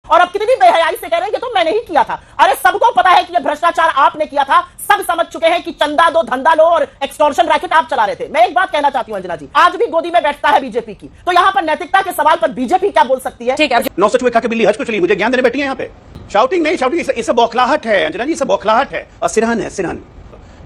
और अब कितनी बेहयाई से कह रहे हैं कि तो मैंने ही किया था। अरे सबको पता है कि यह भ्रष्टाचार आपने किया था, सब समझ चुके हैं कि चंदा दो धंधा लो और एक्सटॉर्शन रैकेट आप चला रहे थे। मैं एक बात कहना चाहती हूं अंजना जी, आज भी गोदी में बैठता है बीजेपी की, तो यहां पर नैतिकता के सवाल पर बीजेपी क्या बोल सकती है? ठीक है, 900 चूहे खा के बिल्ली हज को चली, मुझे ज्ञान देने बैठी है यहाँ पे। शाउटिंग नहीं, शाउटिंग इसे बौखलाहट है अंजना जी, इसे बौखलाहट है और सिरहन है, सिरहन।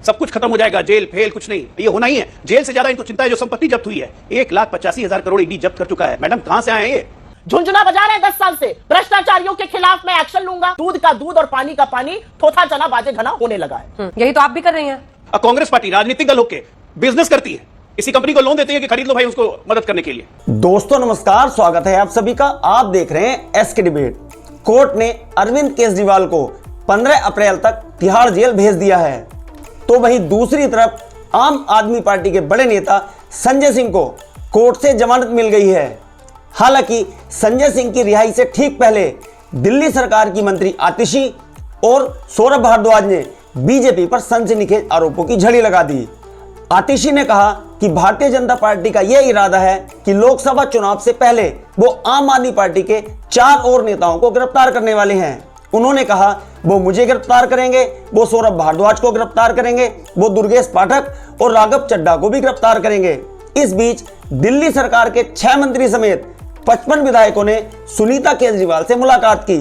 सब कुछ खत्म हो जाएगा, जेल फेल कुछ नहीं, ये होना ही है। जेल से ज्यादा इनको चिंता है जो संपत्ति जब्त हुई है। 1,85,000 करोड़ ईडी जब्त कर चुका है। मैडम कहां से आए ये? झुंझुना बजा रहे 10 साल से भ्रष्टाचारियों के खिलाफ मैं एक्शन लूंगा। दूध का दूध और पानी का पानी, थोथा चना बाजे घना होने लगा है। यही तो आप भी कर रही हैं। कांग्रेस पार्टी राजनीतिक दल होकर बिजनेस करती है, इसी कंपनी को लोन देती है कि खरीद लो भाई उसको मदद करने के लिए। दोस्तों नमस्कार, स्वागत है आप सभी का। आप देख रहे हैं एसके डिबेट। कोर्ट ने अरविंद केजरीवाल को 15 अप्रैल तक तिहाड़ जेल भेज दिया है, तो वहीं दूसरी तरफ आम आदमी पार्टी के बड़े नेता संजय सिंह को कोर्ट से जमानत मिल गई है। हालांकि संजय सिंह की रिहाई से ठीक पहले दिल्ली सरकार की मंत्री आतिशी और सौरभ भारद्वाज ने बीजेपी पर सनसनीखेज आरोपों की झड़ी लगा दी। आतिशी ने कहा कि भारतीय जनता पार्टी का यह इरादा है कि लोकसभा चुनाव से पहले वो आम आदमी पार्टी के 4 और नेताओं को गिरफ्तार करने वाले हैं। उन्होंने कहा वो मुझे गिरफ्तार करेंगे, वो सौरभ भारद्वाज को गिरफ्तार करेंगे, वो दुर्गेश पाठक और राघव चड्ढा को भी गिरफ्तार करेंगे। इस बीच दिल्ली सरकार के 6 मंत्री समेत 55 विधायकों ने सुनीता केजरीवाल से मुलाकात की।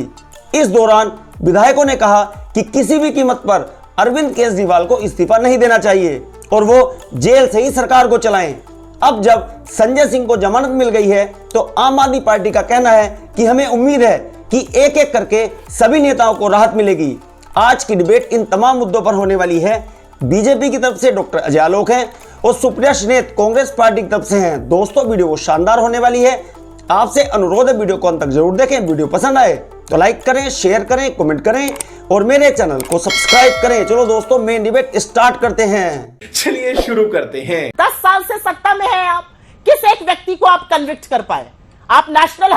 इस दौरान विधायकों ने कहा कि किसी भी कीमत पर अरविंद केजरीवाल को इस्तीफा नहीं देना चाहिए और वो जेल से ही सरकार को चलाएं। अब जब संजय सिंह को जमानत मिल गई है तो आम आदमी पार्टी का कहना है कि हमें उम्मीद है कि एक एक करके सभी नेताओं को राहत मिलेगी। आज की डिबेट इन तमाम मुद्दों पर होने वाली है। बीजेपी की तरफ से डॉक्टर अजय आलोक हैं और सुप्रिया श्रीनेत कांग्रेस पार्टी की तरफ से हैं। दोस्तों वीडियो शानदार होने वाली है, आपसे अनुरोध है वीडियो को अंत तक जरूर देखें। वीडियो पसंद आए तो लाइक करें, शेयर करें, कमेंट करें और मेरे चैनल को सब्सक्राइब करें। चलो दोस्तों मेन डिबेट स्टार्ट करते हैं। चलिए शुरू करते हैं। 10 साल से सत्ता में है आप, किस एक व्यक्ति को आप कन्विक्ट कर पाए? आप नेशनल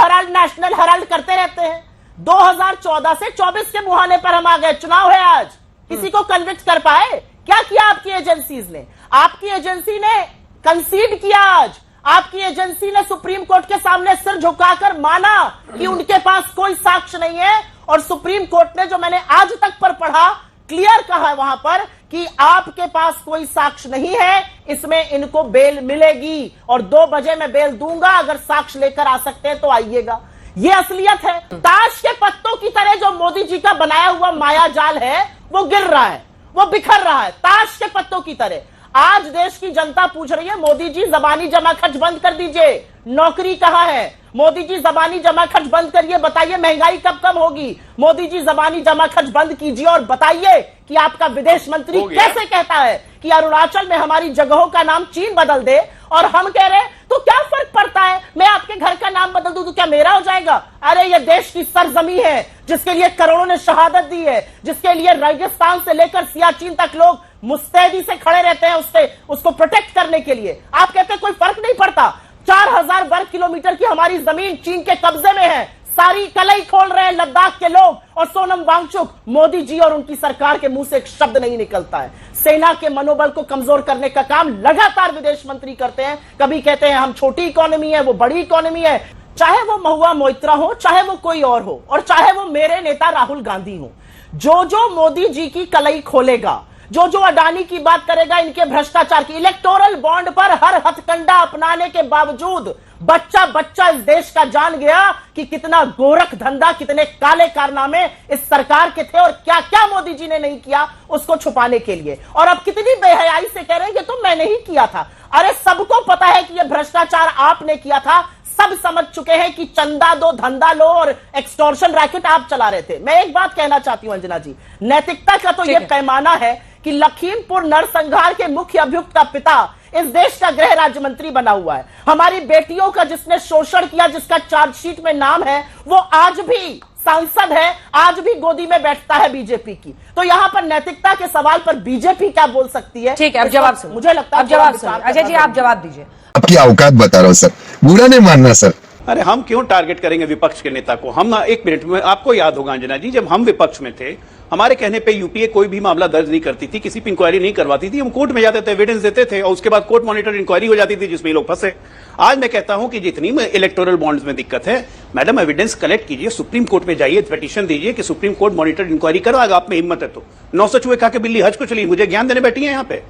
हेराल्ड करते रहते हैं। 2014 से 24 के मुहाने पर हम आ गए, चुनाव है आज, किसी को कन्विक्ट कर पाए? क्या किया आपकी एजेंसीज ने? आपकी एजेंसी ने कंसीड किया। आज आपकी एजेंसी ने सुप्रीम कोर्ट के सामने सिर झुकाकर माना कि उनके पास कोई साक्ष्य नहीं है और सुप्रीम कोर्ट ने, जो मैंने आज तक पर पढ़ा, क्लियर कहा है वहां पर कि आपके पास कोई साक्ष्य नहीं है, इसमें इनको बेल मिलेगी और 2 बजे मैं बेल दूंगा, अगर साक्ष्य लेकर आ सकते हैं तो आइएगा। ये असलियत है। ताश के पत्तों की तरह जो मोदी जी का बनाया हुआ माया जाल है वो गिर रहा है, वो बिखर रहा है, ताश के पत्तों की तरह। आज देश की जनता पूछ रही है, मोदी जी जबानी जमा खर्च बंद कर दीजिए, नौकरी कहां है? मोदी जी जबानी जमा खर्च बंद करिए, बताइए महंगाई कब कम होगी? मोदी जी जबानी जमा खर्च बंद कीजिए और बताइए कि आपका विदेश मंत्री कैसे कहता है कि अरुणाचल में हमारी जगहों का नाम चीन बदल दे, और हम कह रहे हैं तो क्या फर्क पड़ता है, मैं आपके घर का नाम बदल दूं तो क्या मेरा हो जाएगा? अरे ये देश की सरजमी है जिसके लिए करोड़ों ने शहादत दी है, जिसके लिए रेगिस्तान से लेकर सियाचिन तक लोग मुस्तैदी से खड़े रहते हैं उसको प्रोटेक्ट करने के लिए। आप कहते हैं कोई फर्क नहीं पड़ता। 4000 वर्ग किलोमीटर की हमारी जमीन चीन के कब्जे में है, सारी कलई खोल रहे हैं लद्दाख के लोग और सोनम वांगचुक। मोदी जी और उनकी सरकार के मुंह से एक शब्द नहीं निकलता है। सेना के मनोबल को कमजोर करने का काम लगातार विदेश मंत्री करते हैं। कभी कहते हैं हम छोटी इकोनॉमी है, वो बड़ी इकोनॉमी है। चाहे वो महुआ मोइत्रा हो, चाहे वो कोई और हो, और चाहे वो मेरे नेता राहुल गांधी हो, जो मोदी जी की कलई खोलेगा, जो अडानी की बात करेगा, इनके भ्रष्टाचार की, इलेक्टोरल बॉन्ड पर हर हथकंडा अपनाने के बावजूद बच्चा इस देश का जान गया कि कितना गोरख धंधा, कितने काले कारनामे इस सरकार के थे और क्या क्या मोदी जी ने नहीं किया उसको छुपाने के लिए। और अब कितनी बेहयाई से कह रहे हैं कि तो मैंने ही किया था। अरे सबको पता है कि यह भ्रष्टाचार आपने किया था, सब समझ चुके हैं कि चंदा दो धंधा लो और एक्सटॉर्शन रैकेट आप चला रहे थे। मैं एक बात कहना चाहती हूं अंजना जी, नैतिकता का तो यह पैमाना है कि लखीमपुर नरसंहार के मुख्य अभियुक्त का पिता इस देश का गृह राज्य मंत्री बना हुआ है। हमारी बेटियों का जिसने शोषण किया, जिसका चार्जशीट में नाम है, वो आज भी सांसद है, आज भी गोदी में बैठता है बीजेपी की। तो यहां पर नैतिकता के सवाल पर बीजेपी क्या बोल सकती है? ठीक है, अब जवाब सुनिए। मुझे लगता है अब जवाब सुनिए। अजय जी आप जवाब दीजिए। आपकी औकात बता रहा हूं सर, बुरा नहीं मानना सर, अरे हम क्यों टारगेट करेंगे विपक्ष के नेता को? हम एक मिनट में, आपको याद होगा अंजना जी, जब हम विपक्ष में थे, हमारे कहने पे यूपीए कोई भी मामला दर्ज नहीं करती थी, किसी पे इंक्वायरी नहीं करवाती थी, हम कोर्ट में जाते थे, एविडेंस देते थे और उसके बाद कोर्ट मॉनिटर इंक्वायरी हो जाती थी जिसमें लोग फंसे। आज मैं कहता हूं कि जितनी इलेक्टोरल बॉन्ड्स में दिक्कत है, मैडम एविडेंस कलेक्ट कीजिए, सुप्रीम कोर्ट में जाइए, पिटीशन दीजिए कि सुप्रीम कोर्ट मॉनिटर इंक्वायरी करवाएगा, आप में हिम्मत है तो। 900 चूहे खा के बिल्ली हज को चली, मुझे ज्ञान देने बैठी है यहाँ पे।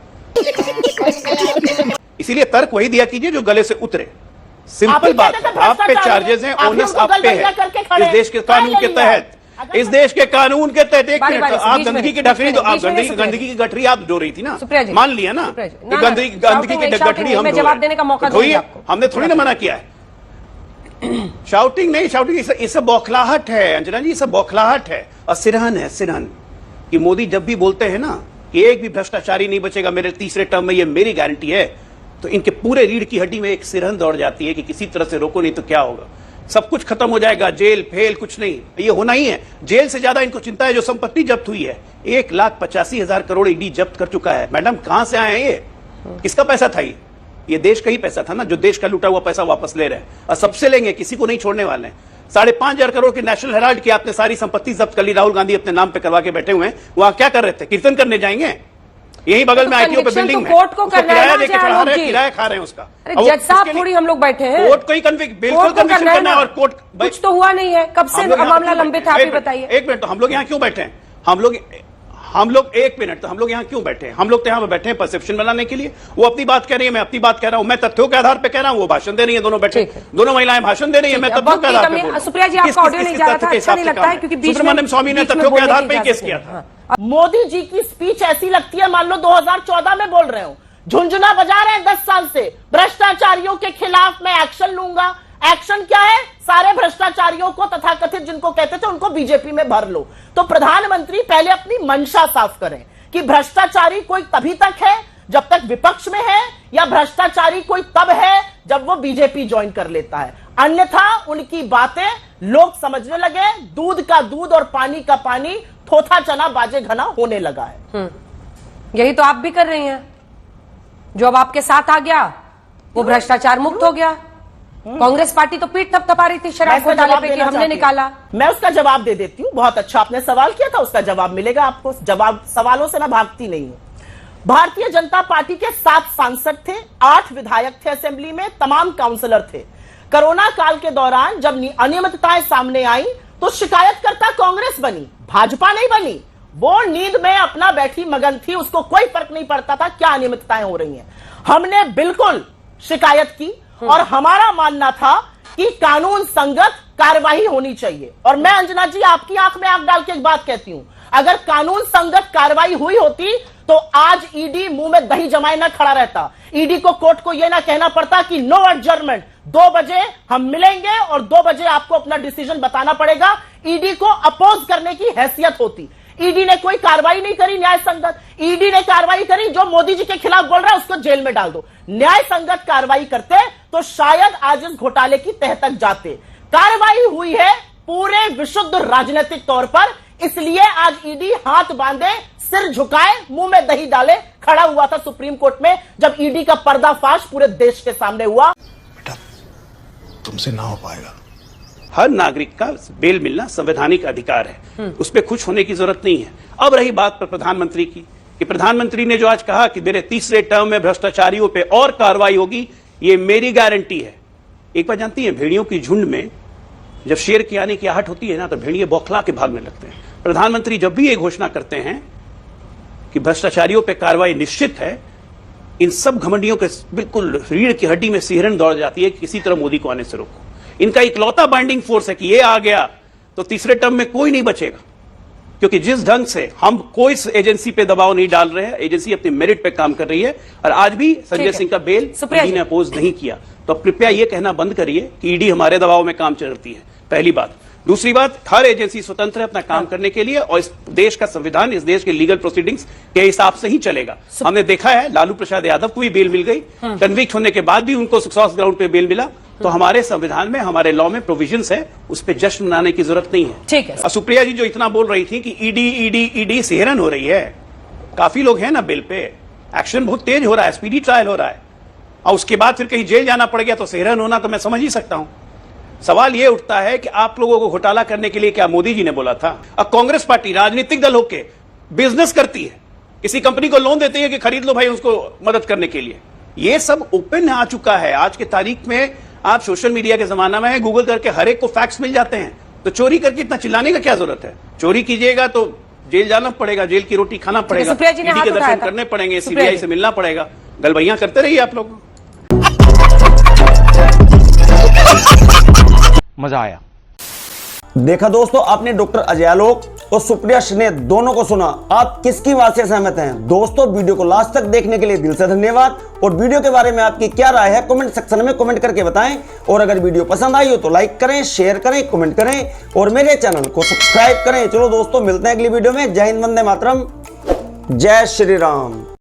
इसीलिए तर्क वही दिया कीजिए जो गले से उतरे। सिंपल बात है, आप पे चार्जेस हैं, ओनस आप पे है, इस देश के कानून के तहत, इस देश के कानून के तहत। एक मिनट, आप गंदगी की ढकनी, तो आप गंदगी की गठरी आप जो रही थी ना, मान लिया ना कि गंदगी की गठरी हम जवाब देने का मौका धोइए, हमने थोड़ी ना मना किया है। शाउटिंग नहीं, शाउटिंग इससे बौखलाहट है अंजना जी, इससे बौखलाहट है और सिरहन है, सिरहन कि मोदी जब भी बोलते हैं ना कि एक भी भ्रष्टाचारी नहीं बचेगा मेरे तीसरे टर्म में, ये मेरी गारंटी है, तो इनके पूरे रीढ़ की हड्डी में एक सिरहन दौड़ जाती है कि किसी तरह से रोको, नहीं तो क्या होगा, सब कुछ खत्म हो जाएगा, जेल फेल कुछ नहीं, ये होना ही है। जेल से ज्यादा इनको चिंता है जो संपत्ति जब्त हुई है, 1,85,000 करोड़ ईडी जब्त कर चुका है। मैडम कहां से आए हैं ये? किसका पैसा था ये देश का ही पैसा था ना, जो देश का लूटा हुआ पैसा वापस ले रहे हैं और सबसे लेंगे, किसी को नहीं छोड़ने वाले हैं। 5,500 करोड़ के नेशनल हेराल्ड की आपने सारी संपत्ति जब्त कर ली, राहुल गांधी अपने नाम पे करवा के बैठे हुए हैं। वहां क्या कर रहे थे? कीर्तन करने जाएंगे? यही बगल में आईटीओ पे बिल्डिंग में कोर्ट को किराया देके चढ़ा रहे हैं, किराया खा रहे हैं उसका। जज साहब थोड़ी हम लोग बैठे हैं, कोर्ट को ही बिल्कुल कन्विक्शन करना है और कोर्ट कुछ तो हुआ नहीं है, कब से मामला लंबित है, आप ही बताइए। एक मिनट, तो हम लोग यहाँ क्यों बैठे हैं? हम लोग एक मिनट, तो हम लोग यहाँ क्यों बैठे हैं? हम लोग तो यहाँ पे बैठे हैं परसेप्शन बनाने के लिए। वो अपनी बात कह रही है, मैं अपनी बात कह रहा हूं, मैं तथ्यों के आधार पे कह रहा हूं, वो भाषण दे रही है, दोनों बैठे, दोनों महिलाएं भाषण दे रही है, मैं तथ्यों के आधार पे। सुप्रिया जी, आपका ऑडियो नहीं जा रहा था, अच्छा नहीं लगता है क्योंकि सुब्रमण्यम स्वामी ने तथ्यों के आधार पर केस किया था। मोदी जी की स्पीच ऐसी लगती है मान लो 2014 में बोल रहे हो, झुंझुना बजा रहे हैं 10 साल से, भ्रष्टाचारियों के खिलाफ मैं एक्शन लूंगा। एक्शन क्या है? सारे भ्रष्टाचारियों को, तथाकथित जिनको कहते थे, उनको बीजेपी में भर लो। तो प्रधानमंत्री पहले अपनी मंशा साफ करें कि भ्रष्टाचारी कोई तभी तक है जब तक विपक्ष में है, या भ्रष्टाचारी कोई तब है जब वो बीजेपी ज्वाइन कर लेता है। अन्यथा उनकी बातें लोग समझने लगे, दूध का दूध और पानी का पानी, थोथा चना बाजे घना होने लगा है। यही तो आप भी कर रही हैं। जो अब आपके साथ आ गया वो भ्रष्टाचार मुक्त हो गया। कांग्रेस पार्टी तो पीठ थपथपा रही थी शराब घोटाले पे कि हमने निकाला। मैं उसका जवाब दे देती हूँ। बहुत अच्छा आपने सवाल किया था, उसका जवाब मिलेगा आपको। जवाब, सवालों से मैं भागती नहीं हूं। भारतीय जनता पार्टी के 7 सांसद थे, 8 विधायक थे असेंबली में, तमाम काउंसलर थे। कोरोना काल के दौरान जब अनियमितताएं सामने आई तो शिकायतकर्ता कांग्रेस बनी, भाजपा नहीं बनी। वो नींद में अपना बैठी मगन थी, उसको कोई फर्क नहीं पड़ता था क्या अनियमितताएं हो रही हैं। हमने बिल्कुल शिकायत की और हमारा मानना था कि कानून संगत कार्रवाई होनी चाहिए। और मैं अंजना जी आपकी आंख में आंख डाल के एक बात कहती हूं, अगर कानून संगत कार्रवाई हुई होती तो आज ईडी मुंह में दही जमाए ना खड़ा रहता। ईडी को, कोर्ट को यह ना कहना पड़ता कि नो एडजर्नमेंट, 2 बजे हम मिलेंगे और 2 बजे आपको अपना डिसीजन बताना पड़ेगा। ईडी को अपोज करने की हैसियत होती। ईडी ने कोई कार्रवाई नहीं करी न्याय संगत। ईडी ने कार्रवाई करी, जो मोदी जी के खिलाफ बोल रहा है उसको जेल में डाल दो। न्याय संगत कार्रवाई करते तो शायद आज इस घोटाले की तह तक जाते। कार्रवाई हुई है पूरे विशुद्ध राजनीतिक तौर पर, इसलिए आज ईडी हाथ बांधे, सिर झुकाए, मुंह में दही डाले खड़ा हुआ था सुप्रीम कोर्ट में जब ईडी का पर्दाफाश पूरे देश के सामने हुआ। बेटा, तुमसे ना हो पाएगा। हर नागरिक का बेल मिलना संवैधानिक अधिकार है, उस पर खुश होने की जरूरत नहीं है। अब रही बात पर प्रधानमंत्री की, कि प्रधानमंत्री ने जो आज कहा कि मेरे तीसरे टर्म में भ्रष्टाचारियों पे और कार्रवाई होगी, ये मेरी गारंटी है। एक बात जानती है, भेड़ियों की झुंड में जब शेर की आने की आहट होती है ना, तो भेड़िए बौखला के भागने लगते हैं। प्रधानमंत्री जब भी ये घोषणा करते हैं कि भ्रष्टाचारियों पे कार्रवाई निश्चित है, इन सब घमंडियों के बिल्कुल रीढ़ की हड्डी में सिहरन दौड़ जाती है कि किसी तरह मोदी को आने से रोको। इनका इकलौता बाइंडिंग फोर्स है कि ये आ गया तो तीसरे टर्म में कोई नहीं बचेगा, क्योंकि जिस ढंग से हम कोई एजेंसी पे दबाव नहीं डाल रहे हैं, एजेंसी अपने मेरिट पे काम कर रही है। और आज भी संजय सिंह का बेल ईडी ने अपोज नहीं किया, तो कृपया ये कहना बंद करिए कि ईडी हमारे दबाव में काम चलती है। पहली बात। दूसरी बात, हर एजेंसी स्वतंत्र है अपना काम करने के लिए, और इस देश का संविधान, इस देश के लीगल प्रोसीडिंग्स के हिसाब से ही चलेगा। हमने देखा है लालू प्रसाद यादव को भी बेल मिल गई, कन्विक्ट होने के बाद भी उनको सॉफ्ट ग्राउंड पे बेल मिला। तो हमारे संविधान में, हमारे लॉ में प्रोविजंस है, उस पर जश्न मनाने की जरूरत नहीं है। ठीक है। सुप्रिया जी जो इतना बोल रही थी कि ईडी ईडी ईडी सिहरन हो रही है, काफी लोग हैं ना बिल पे, एक्शन बहुत तेज हो रहा है, स्पीडी ट्रायल हो रहा है, और उसके बाद फिर कहीं जेल जाना पड़ गया तो सिहरन होना तो मैं समझ ही सकता हूं। सवाल यह उठता है कि आप लोगों को घोटाला करने के लिए क्या मोदी जी ने बोला था? अब कांग्रेस पार्टी राजनीतिक दल होके बिजनेस करती है, किसी कंपनी को लोन देते हैं कि खरीद लो भाई उसको मदद करने के लिए। यह सब ओपन आ चुका है। आज के तारीख में आप सोशल मीडिया के जमाना में गूगल करके हर एक को फैक्ट्स मिल जाते हैं, तो चोरी करके इतना चिल्लाने का क्या जरूरत है? चोरी कीजिएगा तो जेल जाना पड़ेगा, जेल की रोटी खाना पड़ेगा, सुप्रिया जी ने ईडी हाथ के उठाया दर्शन था। करने पड़ेंगे, सुप्रिया सीबीआई जी। से मिलना पड़ेगा। गलबैया करते रहिए आप लोग। मजा आया। देखा दोस्तों, आपने डॉक्टर अजय आलोक और सुप्रिया श्रीनेत दोनों को सुना। आप किसकी बात से सहमत हैं? दोस्तों, वीडियो को लास्ट तक देखने के लिए दिल से धन्यवाद। और वीडियो के बारे में आपकी क्या राय है कमेंट सेक्शन में कमेंट करके बताएं। और अगर वीडियो पसंद आई हो तो लाइक करें, शेयर करें, कमेंट करें और मेरे चैनल को सब्सक्राइब करें। चलो दोस्तों, मिलते हैं अगली वीडियो में। जय हिंद, वंदे मातरम, जय श्री राम।